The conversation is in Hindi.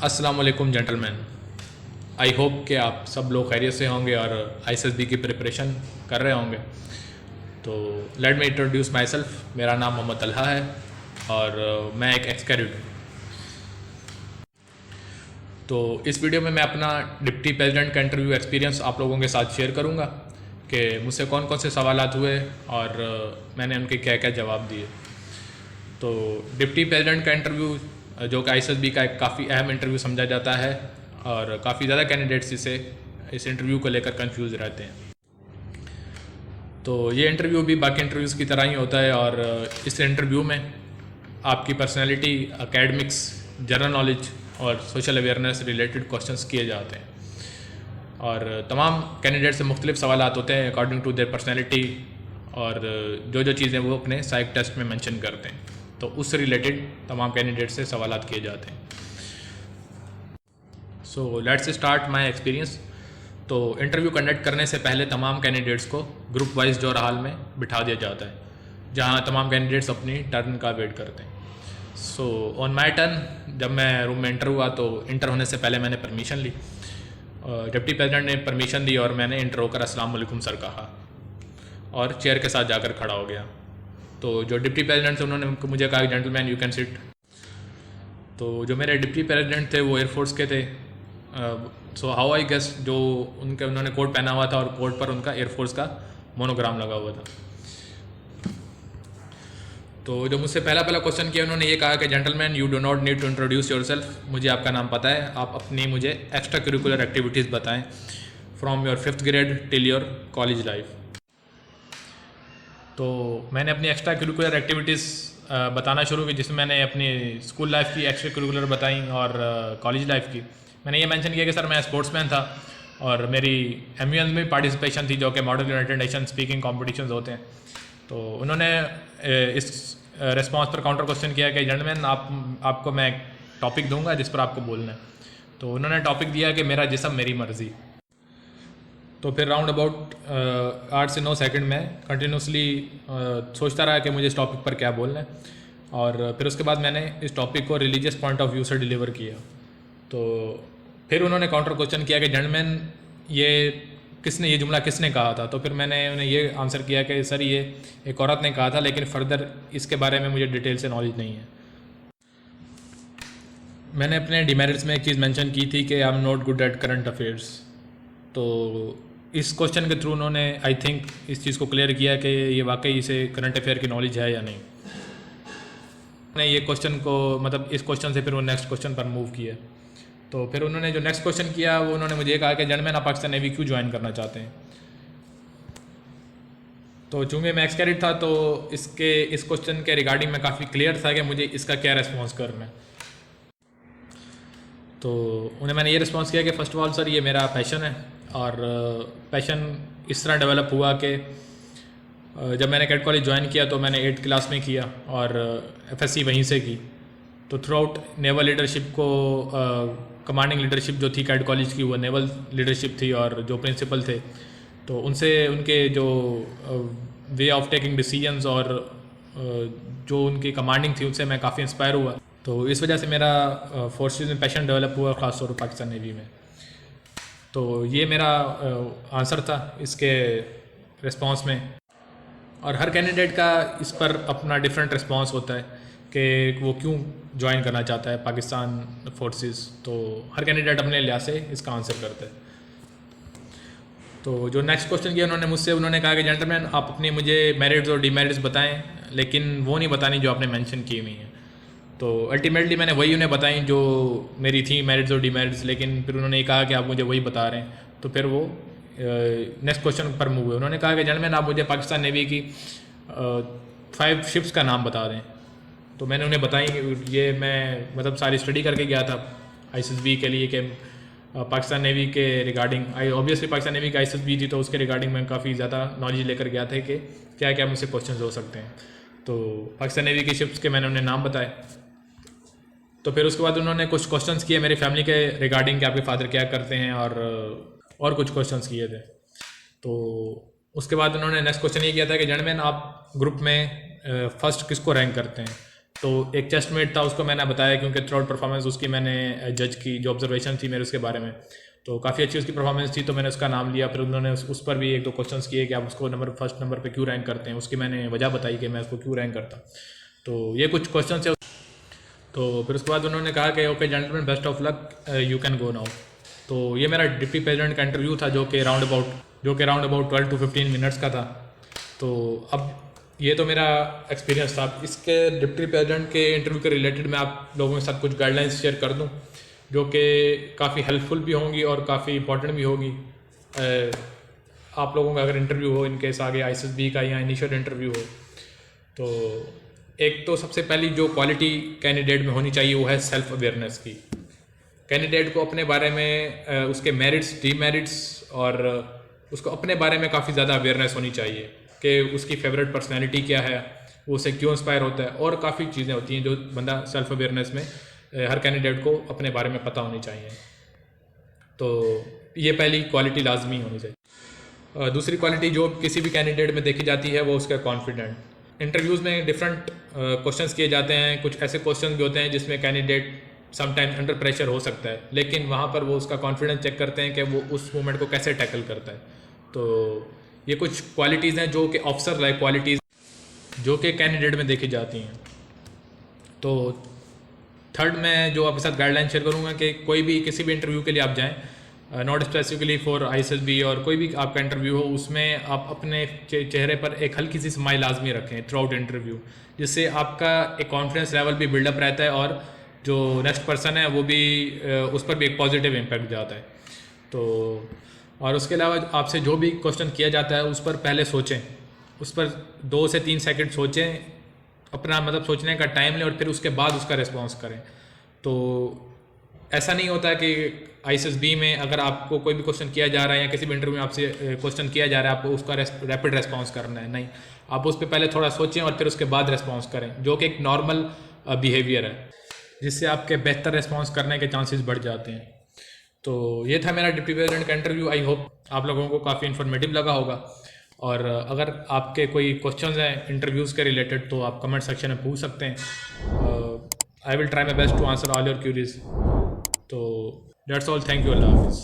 अस्सलाम वालेकुम जेंटलमैन। आई होप कि आप सब लोग खैरियत से होंगे और आईएसएसबी की प्रिपरेशन कर रहे होंगे। तो let me introduce my self. मेरा नाम मोहम्मद तलहा है और मैं एक एक्स कैडेट हूँ। तो इस वीडियो में मैं अपना डिप्टी प्रेसिडेंट का इंटरव्यू एक्सपीरियंस आप लोगों के साथ शेयर करूँगा कि मुझसे कौन कौन से सवालात हुए और मैंने उनके क्या क्या जवाब दिए। तो डिप्टी प्रेसिडेंट का इंटरव्यू जो कि आईएसएसबी का एक काफ़ी अहम इंटरव्यू समझा जाता है और काफ़ी ज़्यादा कैंडिडेट्स इस इंटरव्यू को लेकर कंफ्यूज रहते हैं। तो ये इंटरव्यू भी बाकी इंटरव्यूज़ की तरह ही होता है और इस इंटरव्यू में आपकी पर्सनैलिटी, एकेडमिक्स, जनरल नॉलेज और सोशल अवेयरनेस रिलेटेड क्वेश्चंस किए जाते हैं और तमाम कैंडिडेट से मुख्तलिफ सवालात होते हैं अकॉर्डिंग टू देयर पर्सनैलिटी और जो चीज़ें वो अपने साइक टेस्ट में मेंशन करते हैं। तो उससे रिलेटेड तमाम कैंडिडेट से सवालात किए जाते हैं। So let's start my experience. तो इंटरव्यू कंडक्ट करने से पहले तमाम कैंडिडेट्स को ग्रुप वाइज जोर हाल में बिठा दिया जाता है जहां तमाम कैंडिडेट्स अपनी टर्न का वेट करते हैं। सो ऑन माय टर्न जब मैं रूम में इंटर हुआ तो इंटर होने से पहले मैंने परमिशन ली। डिप्टी प्रेसिडेंट ने परमिशन दी और मैंने इंटर होकर अस्सलाम वालेकुम सर कहा और चेयर के साथ जाकर खड़ा हो गया। तो जो डिप्टी प्रेसिडेंट थे उन्होंने मुझे कहा जेंटलमैन यू कैन सिट। तो जो मेरे डिप्टी प्रेसिडेंट थे वो एयरफोर्स के थे। सो हाउ आई गेस जो उन्होंने कोट पहना हुआ था और कोट पर उनका एयरफोर्स का मोनोग्राम लगा हुआ था। तो जो मुझसे पहला क्वेश्चन किया उन्होंने ये कहा कि gentleman you do not need to introduce yourself. मुझे आपका नाम पता है, आप अपनी मुझे एक्स्ट्रा करिकुलर एक्टिविटीज़ बताएं from your 5th grade till your college life. तो मैंने अपनी एक्स्ट्रा करिकुलर एक्टिविटीज़ बताना शुरू की जिसमें मैंने अपनी स्कूल लाइफ की एक्स्ट्रा करिकुलर बताई और कॉलेज लाइफ की। मैंने ये मेंशन किया कि सर मैं स्पोर्ट्समैन था और मेरी MUN में पार्टिसिपेशन थी जो कि model United nation speaking competitions होते हैं। तो उन्होंने इस रिस्पॉन्स पर काउंटर क्वेश्चन किया कि जेंटलमैन आपको मैं एक टॉपिक दूंगा जिस पर आपको बोलना है। तो उन्होंने टॉपिक दिया कि मेरा जिस्म मेरी मर्ज़ी। तो फिर राउंड अबाउट 8 से 9 सेकंड में कंटिन्यूसली सोचता रहा कि मुझे इस टॉपिक पर क्या बोलना है और फिर उसके बाद मैंने इस टॉपिक को रिलीजियस पॉइंट ऑफ व्यू से डिलीवर किया। तो फिर उन्होंने काउंटर क्वेश्चन किया कि जेंटलमैन ये जुमला किसने कहा था। तो फिर मैंने उन्हें ये आंसर किया कि सर ये एक औरत ने कहा था लेकिन फर्दर इसके बारे में मुझे डिटेल से नॉलेज नहीं है। मैंने अपने डिमेरिट्स में एक चीज़ मेंशन की थी कि I am not good at current affairs. तो इस क्वेश्चन के थ्रू उन्होंने आई थिंक इस चीज़ को क्लियर किया कि ये वाकई इसे करंट अफेयर की नॉलेज है या नहीं। मैंने ये क्वेश्चन को इस क्वेश्चन से फिर वो नेक्स्ट क्वेश्चन पर मूव किया। तो फिर उन्होंने जो नेक्स्ट क्वेश्चन किया वो उन्होंने मुझे कहा कि जेंटलमैन आप पाकिस्तान नेवी क्यों ज्वाइन करना चाहते हैं। तो चूँकि मैं एक्स कैडेट था तो इस क्वेश्चन के रिगार्डिंग मैं काफ़ी क्लियर था कि मुझे इसका क्या रिस्पॉन्स करना है। तो उन्हें मैंने ये रिस्पॉन्स किया कि फ़र्स्ट ऑफ ऑल सर ये मेरा पैशन है और पैशन इस तरह डेवलप हुआ कि जब मैंने कैड कॉलेज ज्वाइन किया तो मैंने 8th क्लास में किया और FSC वहीं से की। तो थ्रू आउट नेवल लीडरशिप को कमांडिंग लीडरशिप जो थी कैड कॉलेज की वो नेवल लीडरशिप थी और जो प्रिंसिपल थे तो उनसे उनके जो वे ऑफ टेकिंग डिसीजंस और जो उनकी कमांडिंग थी उनसे मैं काफ़ी इंस्पायर हुआ। तो इस वजह से मेरा फोर्सेस में पैशन डेवलप हुआ ख़ास तौर पर पाकिस्तान नेवी में। तो ये मेरा आंसर था इसके रिस्पांस में। और हर कैंडिडेट का इस पर अपना डिफरेंट रिस्पांस होता है कि वो क्यों ज्वाइन करना चाहता है पाकिस्तान फोर्सेस। तो हर कैंडिडेट अपने लिहाज से इसका आंसर करता है। तो जो नेक्स्ट क्वेश्चन किया उन्होंने कहा कि जेंटलमैन आप अपनी मुझे मेरिट्स और डिमेरिट्स बताएं लेकिन वो नहीं बतानी जो आपने मेंशन की हुई हैं। तो अल्टीमेटली मैंने वही उन्हें बताई जो मेरी थी मेरिट्स और डिमेरिट्स, लेकिन फिर उन्होंने ये कहा कि आप मुझे वही बता रहे हैं। तो फिर वो नेक्स्ट क्वेश्चन पर मूव हुए। उन्होंने कहा कि जेंटलमैन आप मुझे पाकिस्तान नेवी की 5 शिप्स का नाम बता दें। तो मैंने उन्हें बताई कि ये मैं सारी स्टडी करके गया था आईएसएसबी के लिए कि पाकिस्तान नेवी के रिगार्डिंग ऑब्वियसली पाकिस्तान नेवी की आईएसएसबी थी तो उसके रिगार्डिंग मैं काफ़ी ज़्यादा नॉलेज लेकर गया था कि क्या क्या मुझसे क्वेश्चन हो सकते हैं। तो पाकिस्तान नेवी की शिप्स के मैंने उन्हें नाम बताए। तो फिर उसके बाद उन्होंने कुछ क्वेश्चंस किए मेरी फैमिली के रिगार्डिंग कि आपके फादर क्या करते हैं और कुछ क्वेश्चंस किए थे। तो उसके बाद उन्होंने नेक्स्ट क्वेश्चन ये किया था कि जेंटलमैन आप ग्रुप में फर्स्ट किसको रैंक करते हैं। तो एक चेस्टमेट था, उसको मैंने बताया क्योंकि थ्रू आउट परफॉर्मेंस उसकी मैंने जज की, जो ऑब्जर्वेशन थी मेरे उसके बारे में, तो काफ़ी अच्छी उसकी परफॉर्मेंस थी, तो मैंने उसका नाम लिया। फिर उन्होंने उस पर भी 1-2 क्वेश्चंस किए कि आप उसको फर्स्ट नंबर पे क्यों रैंक करते हैं, उसकी मैंने वजह बताई कि मैं उसको क्यों रैंक करता। तो ये कुछ क्वेश्चन है। तो फिर उसके बाद उन्होंने कहा कि okay gentleman, best of luck, you can go now. तो ये मेरा डिप्टी प्रेसिडेंट का इंटरव्यू था, जो कि राउंड अबाउट 12 to 15 मिनट्स का था। तो अब ये तो मेरा एक्सपीरियंस था। इसके डिप्टी प्रेसिडेंट के इंटरव्यू के रिलेटेड मैं आप लोगों के साथ कुछ गाइडलाइंस शेयर कर दूं, जो कि काफ़ी हेल्पफुल भी होंगी और काफ़ी इंपॉर्टेंट भी होगी। आप लोगों का अगर इंटरव्यू हो इनकेस आगे ISSB का या इनिशियल इंटरव्यू हो, तो एक तो सबसे पहली जो क्वालिटी कैंडिडेट में होनी चाहिए वो है सेल्फ अवेयरनेस की। कैंडिडेट को अपने बारे में, उसके मेरिट्स, डीमेरिट्स और उसको अपने बारे में काफ़ी ज़्यादा अवेयरनेस होनी चाहिए कि उसकी फेवरेट पर्सनैलिटी क्या है, वो उसे क्यों इंस्पायर होता है, और काफ़ी चीज़ें होती हैं जो बंदा सेल्फ अवेयरनेस में हर कैंडिडेट को अपने बारे में पता होनी चाहिए। तो ये पहली क्वालिटी लाजमी होनी चाहिए। दूसरी क्वालिटी जो किसी भी कैंडिडेट में देखी जाती है वो उसका कॉन्फिडेंट। इंटरव्यूज़ में डिफरेंट क्वेश्चंस किए जाते हैं, कुछ ऐसे क्वेश्चन भी होते हैं जिसमें कैंडिडेट समटाइम्स अंडर प्रेशर हो सकता है, लेकिन वहाँ पर वो उसका कॉन्फिडेंस चेक करते हैं कि वो उस मोमेंट को कैसे टैकल करता है। तो ये कुछ क्वालिटीज़ हैं जो कि ऑफिसर लाइक क्वालिटीज़ जो कि कैंडिडेट में देखी जाती हैं। तो थर्ड मैं जो आपके साथ गाइडलाइन शेयर करूँगा कि कोई भी किसी भी इंटरव्यू के लिए आप जाएँ, नॉट स्पेसिफिकली फॉर ISSB और कोई भी आपका इंटरव्यू हो, उसमें आप अपने चेहरे पर एक हल्की सी स्माइल लाजमी रखें थ्रू आउट इंटरव्यू, जिससे आपका एक कॉन्फिडेंस लेवल भी बिल्डअप रहता है और जो नेक्स्ट पर्सन है वो भी उस पर भी एक पॉजिटिव इम्पैक्ट जाता है। तो और उसके अलावा आपसे जो भी क्वेश्चन किया जाता है उस पर पहले सोचें, उस पर 2 से 3 सेकंड सोचें, अपना मतलब सोचने का टाइम लें और फिर उसके बाद उसका रिस्पॉन्स करें। तो ऐसा नहीं होता है कि ISSB में अगर आपको कोई भी क्वेश्चन किया जा रहा है या किसी भी इंटरव्यू में आपसे क्वेश्चन किया जा रहा है, आपको उसका रैपिड रेस्पॉन्स करना है, नहीं, आप उस पर पहले थोड़ा सोचें और फिर उसके बाद रेस्पॉन्स करें, जो कि एक नॉर्मल बिहेवियर है, जिससे आपके बेहतर रेस्पॉन्स करने के चांसेस बढ़ जाते हैं। तो ये था मेरा डिप्टी प्रेसिडेंट का इंटरव्यू। आई होप आप लोगों को काफ़ी इन्फॉर्मेटिव लगा होगा, और अगर आपके कोई क्वेश्चंस हैं इंटरव्यूज़ के रिलेटेड तो आप कमेंट सेक्शन में पूछ सकते हैं। I will try my best to answer all your queries. तो दैट्स ऑल, थैंक यू, अल्लाह हाफिज़।